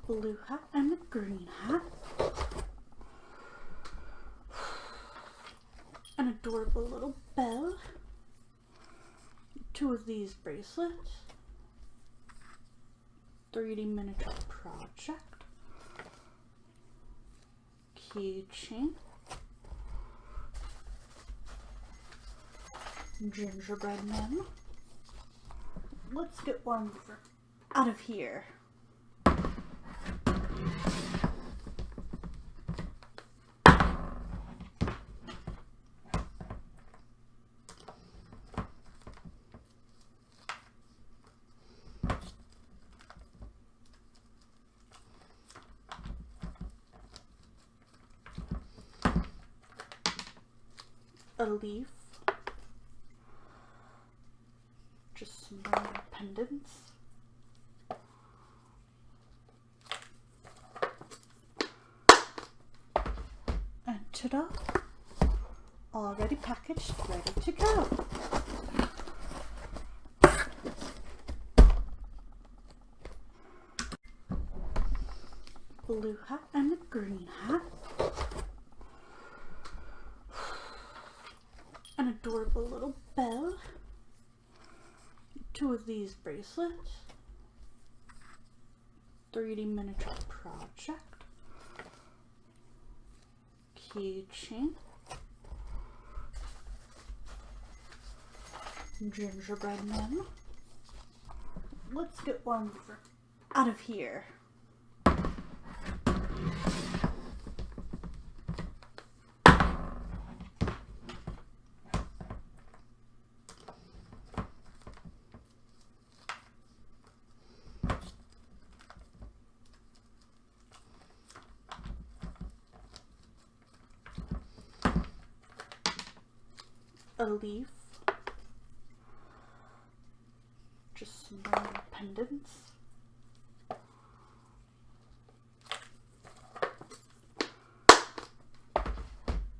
blue hat and a green hat. An adorable little bell. 2 of these bracelets. 3D miniature project. Keychain. Gingerbread men. Let's get one out of here. A leaf, just some more pendants, and ta-da, already packaged, ready to go. Blue hat and a green hat. An adorable little bell. 2 of these bracelets. 3D miniature project. Keychain. Gingerbread men. Let's get one out of here. A leaf, just some more pendants,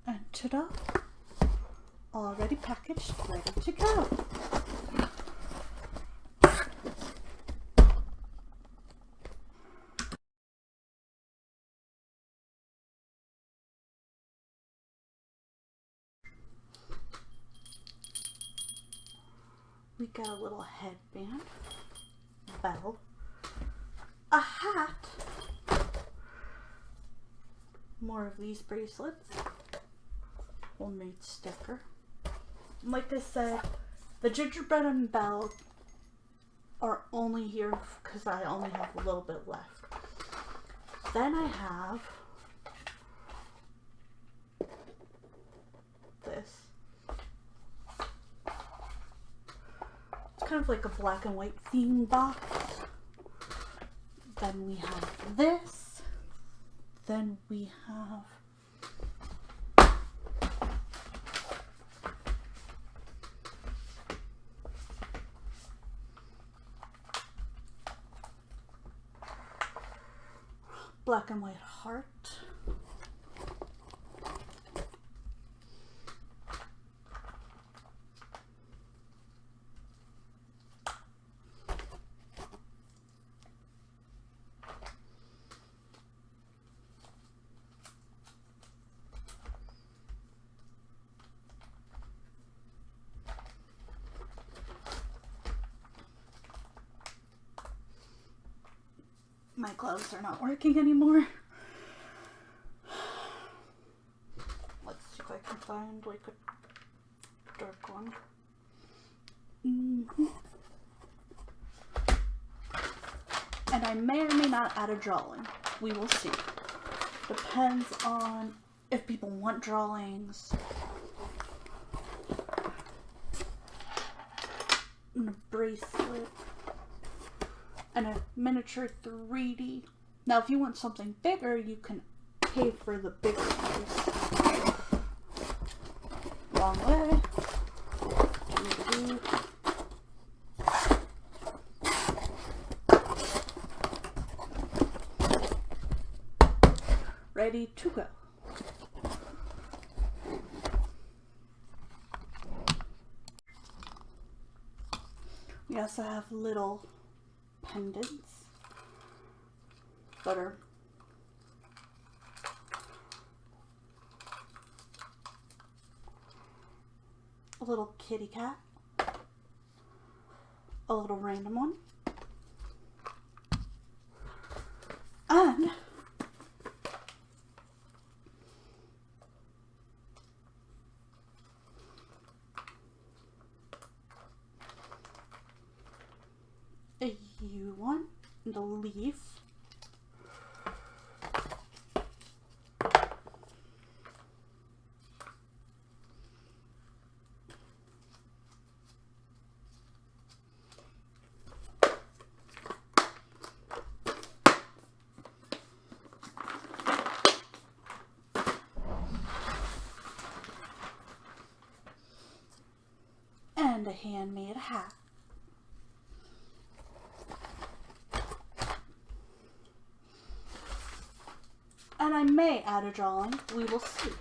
and ta-da, already packaged, ready to go. We got a little headband, bell, a hat, more of these bracelets, homemade sticker. Like I said, the gingerbread and bell are only here because I only have a little bit left. Then I have this. Kind of like a black and white theme box. Then we have this. Then we have black and white heart. My gloves are not working anymore. Let's see if I can find like a dark one. And I may or may not add a drawing. We will see. Depends on if people want drawings. And a bracelet. And a miniature 3D. Now if you want something bigger, you can pay for the bigger piece. Long way. Ready to go. We also have little pendants. butter. A little kitty cat. A little random one. And a U one and a leaf. And a handmade hat. And I may add a drawing, we will see.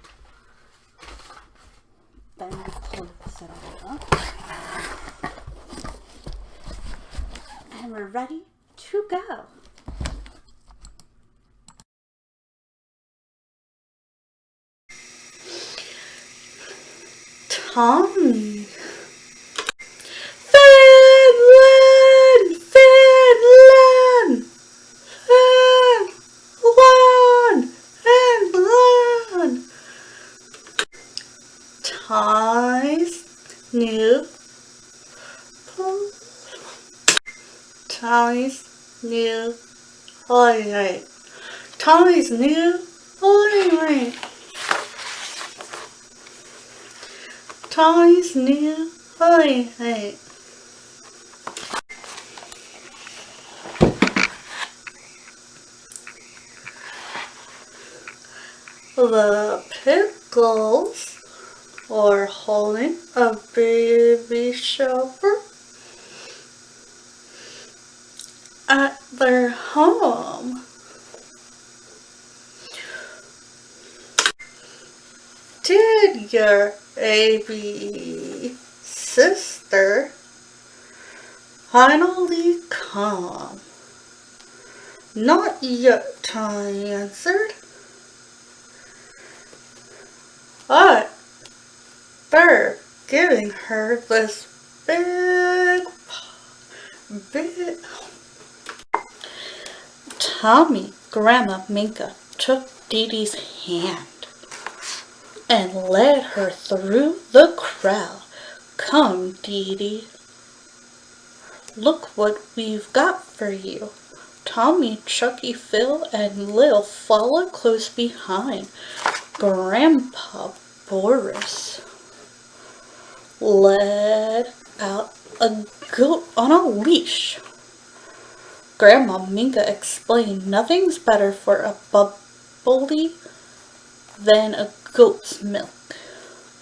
Then we close it all up. And we're ready to go. Tommy. Finland! Finland! Finland! Finland! Tommy's new holiday. Tommy's new holiday. Tommy's new holiday. The Pickles are holding a baby shower at their home. Did your baby sister finally come? Not yet, I answered. But they're giving her this big Tommy, Grandma Minka took Dee Dee's hand and led her through the crowd. Come, Dee Dee. Look what we've got for you. Tommy, Chucky, Phil, and Lil followed close behind. Grandpa Boris led out a goat on a leash. Grandma Minka explained nothing's better for a bubbly than a goat's milk,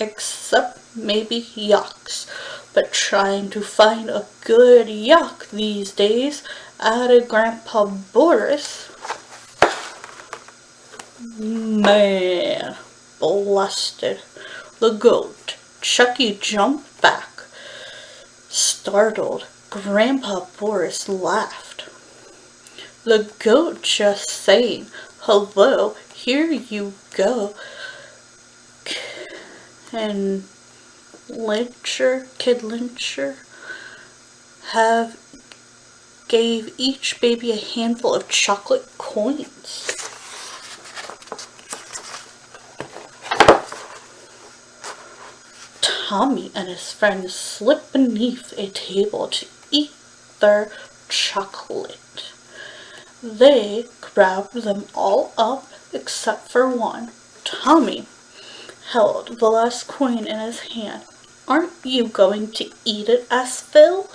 except maybe yucks. But trying to find a good yuck these days, added Grandpa Boris. Man, blasted the goat. Chucky jumped back. Startled, Grandpa Boris laughed. The goat just saying, hello, here you go. And Kid Lyncher gave each baby a handful of chocolate coins. Tommy and his friends slipped beneath a table to eat their chocolate. They grabbed them all up except for one. Tommy held the last coin in his hand. Aren't you going to eat it? asked Phil.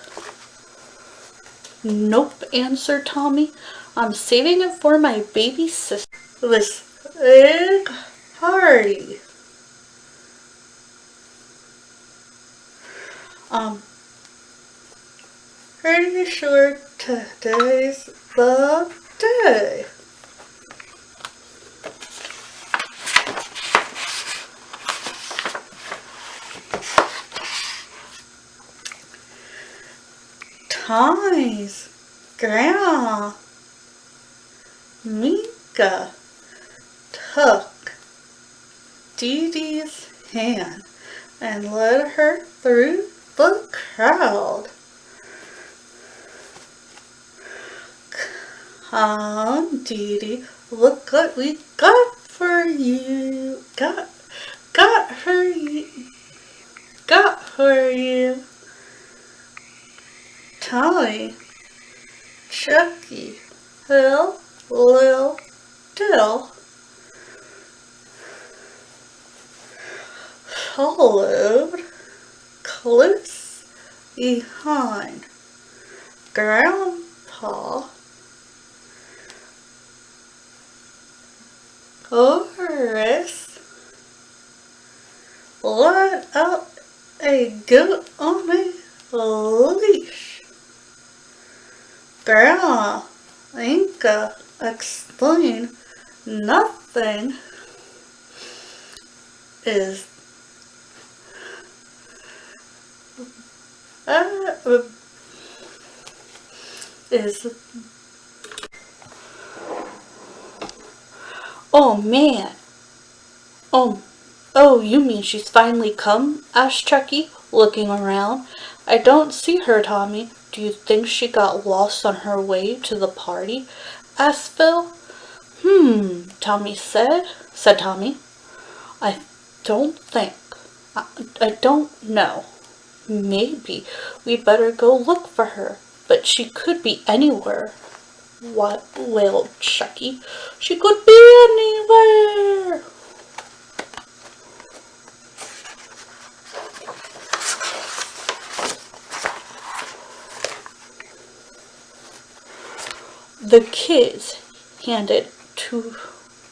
Nope, answered Tommy. I'm saving it for my baby sister. This big party. Pretty sure today's the day. Tommy's grandma Mika took Dee Dee's hand and led her through the crowd. Come, Dee Dee, look what we got for you. Got for you. Tommy, Chucky, Phil, Lil, Dill, followed close behind Grandpa, Horace, let out a goat on a leash. Grandma Inca explained nothing is oh man. Oh, you mean she's finally come? Asked Chucky, looking around. I don't see her, Tommy. Do you think she got lost on her way to the party? Asked Phil. Tommy said Tommy. I don't think. I don't know. Maybe we'd better go look for her, but she could be anywhere. What? Wailed Chucky. She could be anywhere. The kids handed to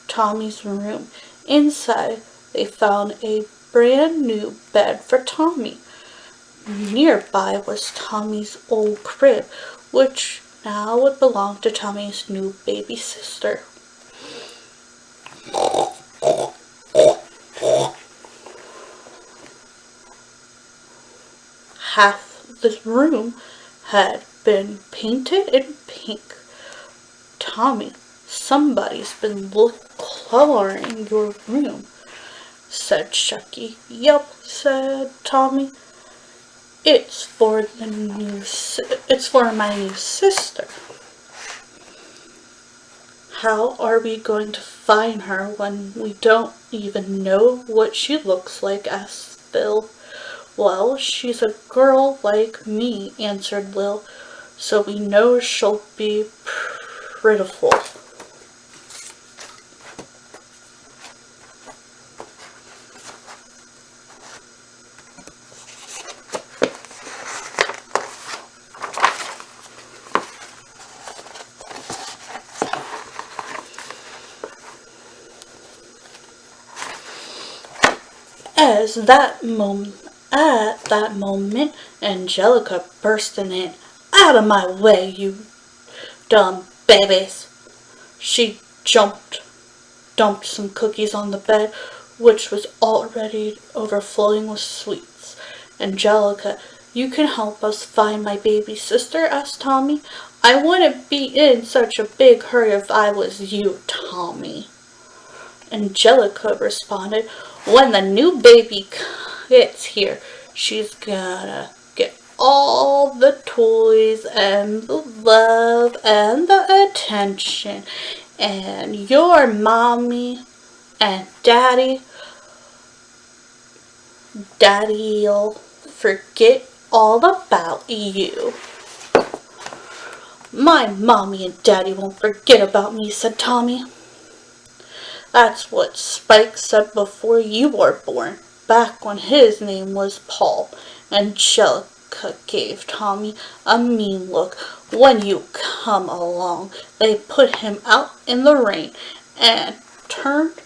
Tommy's room. Inside, they found a brand new bed for Tommy. Nearby was Tommy's old crib, which now would belong to Tommy's new baby sister. Half the room had been painted in pink. Tommy, somebody's been coloring your room, said Chucky. Yup, said Tommy. It's for my new sister. How are we going to find her when we don't even know what she looks like? Asked Phil. Well, she's a girl like me, answered Lil, so we know she'll be pitiful. At that moment, Angelica bursting in. Out of my way, you dumb babies. She dumped some cookies on the bed, which was already overflowing with sweets. Angelica, you can help us find my baby sister? Asked Tommy. I wouldn't be in such a big hurry if I was you, Tommy. Angelica responded, when the new baby gets here, she's gonna get all the toys and the love and the attention, and your mommy and daddy'll forget all about you. My mommy and daddy won't forget about me, said Tommy. That's what Spike said before you were born, back when his name was Paul. Angelica gave Tommy a mean look. When you come along, they put him out in the rain and turned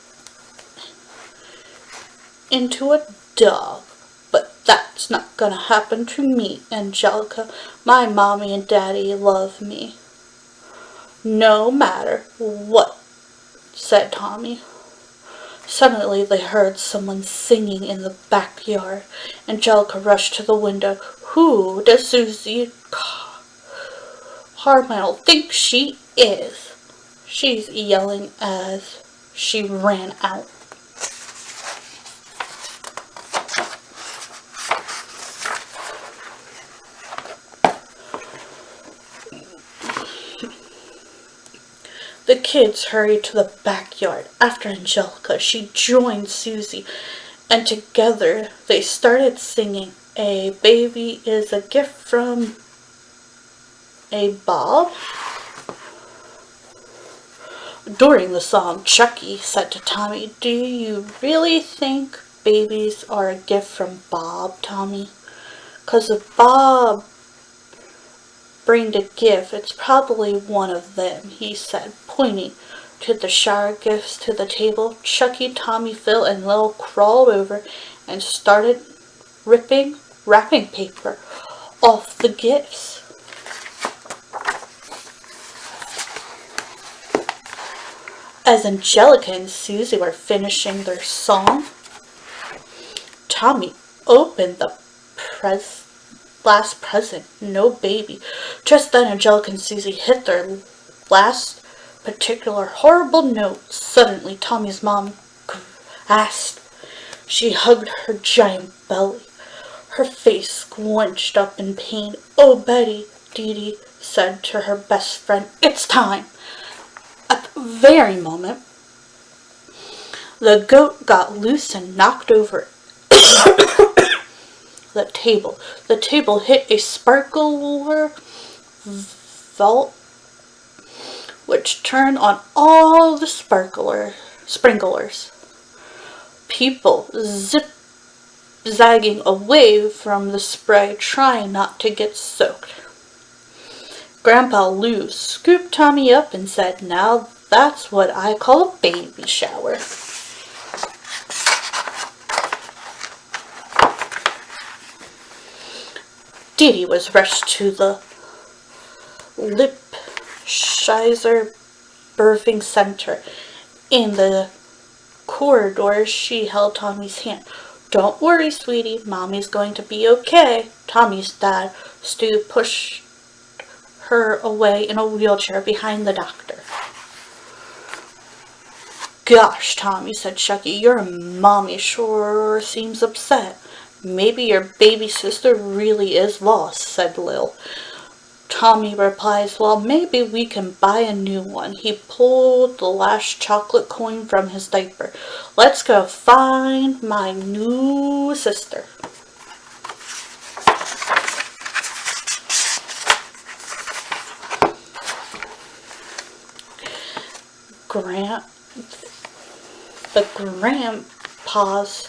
into a dog. But that's not gonna happen to me, Angelica. My mommy and daddy love me, no matter what, said Tommy. Suddenly they heard someone singing in the backyard. Angelica rushed to the window. Who does Susie Carmichael think she is? she's yelling as she ran out. The kids hurried to the backyard after Angelica. She joined Susie, and together they started singing, "A baby is a gift from a Bob." During the song, Chucky said to Tommy, "Do you really think babies are a gift from Bob, Tommy? 'Cause if Bob bring a gift, it's probably one of them," he said, pointing to the shower gifts to the table. Chucky, Tommy, Phil, and Lil crawled over and started ripping wrapping paper off the gifts. As Angelica and Susie were finishing their song, Tommy opened the last present, no baby. Just then Angelica and Susie hit their last particular horrible note. Suddenly Tommy's mom gasped. She hugged her giant belly, her face scrunched up in pain. "Oh, Betty," Dee Dee said to her best friend, "it's time." At the very moment, the goat got loose and knocked over the table. The table hit a sparkler vault, which turned on all the sprinklers. People zigzagging away from the spray, trying not to get soaked. Grandpa Lou scooped Tommy up and said, "Now that's what I call a baby shower." Dee Dee was rushed to the Lipshizer birthing center. In the corridor, she held Tommy's hand. "Don't worry, sweetie. Mommy's going to be okay." Tommy's dad, Stu, pushed her away in a wheelchair behind the doctor. "Gosh, Tommy," said Chucky, "your mommy sure seems upset." "Maybe your baby sister really is lost," said Lil. Tommy replies, "Well, maybe we can buy a new one." He pulled the last chocolate coin from his diaper. "Let's go find my new sister." The grandpas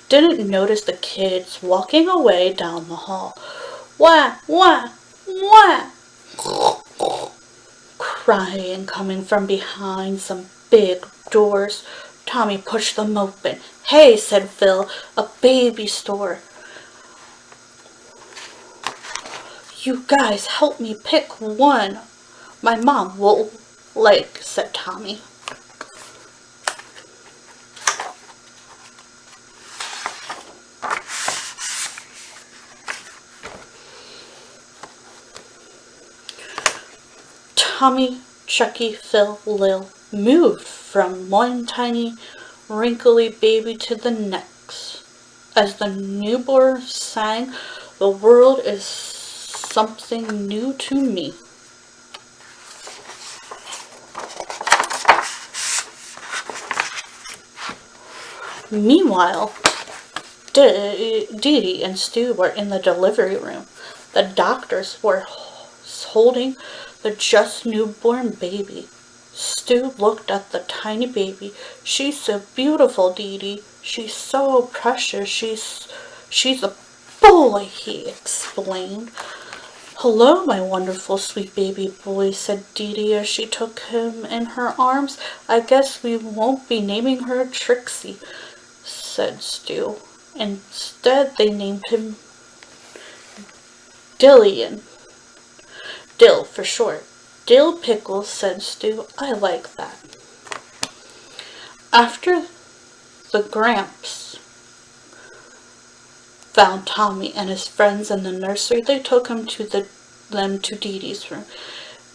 didn't notice the kids walking away down the hall. "Wah, wah, wah!" Crying coming from behind some big doors. Tommy pushed them open. "Hey," said Phil, "a baby store. You guys help me pick one my mom will like," said Tommy. Tommy, Chucky, Phil, Lil moved from one tiny, wrinkly baby to the next. As the newborn sang, "The world is something new to me." Meanwhile, Dee Dee and Stu were in the delivery room. The doctors were holding the just newborn baby. Stu looked at the tiny baby. "She's so beautiful, Dee Dee. She's so precious. She's a boy," he explained. "Hello, my wonderful sweet baby boy," said Dee Dee as she took him in her arms. "I guess we won't be naming her Trixie," said Stu. Instead, they named him Dillian. Dill for short. "Dill Pickles," said Stu. "I like that." After the Gramps found Tommy and his friends in the nursery, they took them to Dee Dee's room.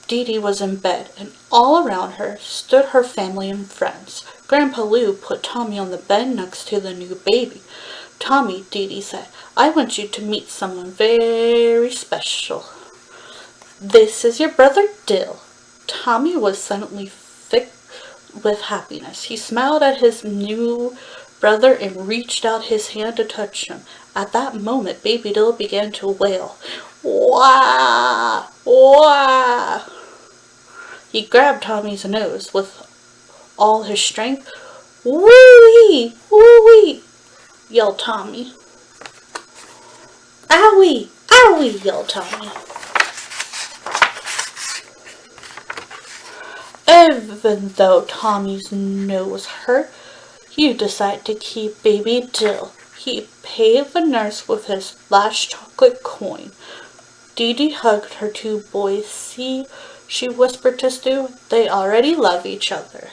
Dee Dee was in bed, and all around her stood her family and friends. Grandpa Lou put Tommy on the bed next to the new baby. Tommy, Dee Dee said, I want you to meet someone very special. This is your brother Dill. Tommy was suddenly thick with happiness. He smiled at his new brother and reached out his hand to touch him. At that moment, baby Dill began to wail. Wah! Wah! He grabbed Tommy's nose with all his strength. Woo-wee! Woo-wee! Yelled Tommy. Owie! Owie! Yelled Tommy. Even though Tommy's nose hurt, he decided to keep baby Dill. He paid the nurse with his last chocolate coin. Dee Dee hugged her two boys. See, she whispered to Stu, they already love each other.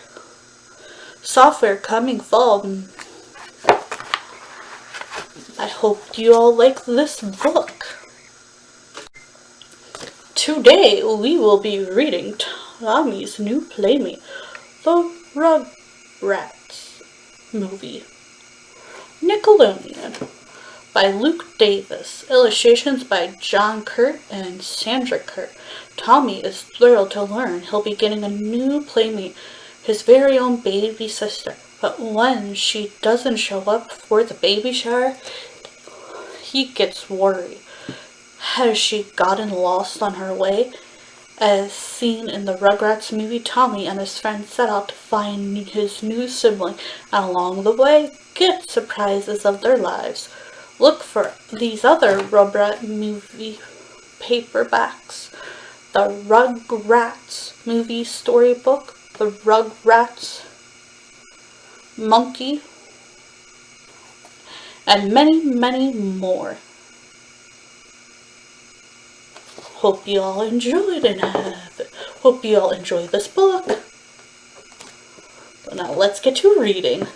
Software coming fall. I hope you all like this book. Today we will be reading Tommy's new playmate, the Rugrats movie. Nickelodeon by Luke Davis. Illustrations by John Kurt and Sandra Kurt. Tommy is thrilled to learn he'll be getting a new playmate, his very own baby sister. But when she doesn't show up for the baby shower, he gets worried. Has she gotten lost on her way? As seen in the Rugrats movie, Tommy and his friends set out to find his new sibling, and along the way, get surprises of their lives. Look for these other Rugrat movie paperbacks. The Rugrats movie storybook, the Rugrats monkey, and many, many more. Hope you all enjoyed hope you all enjoy this book. But now let's get to reading.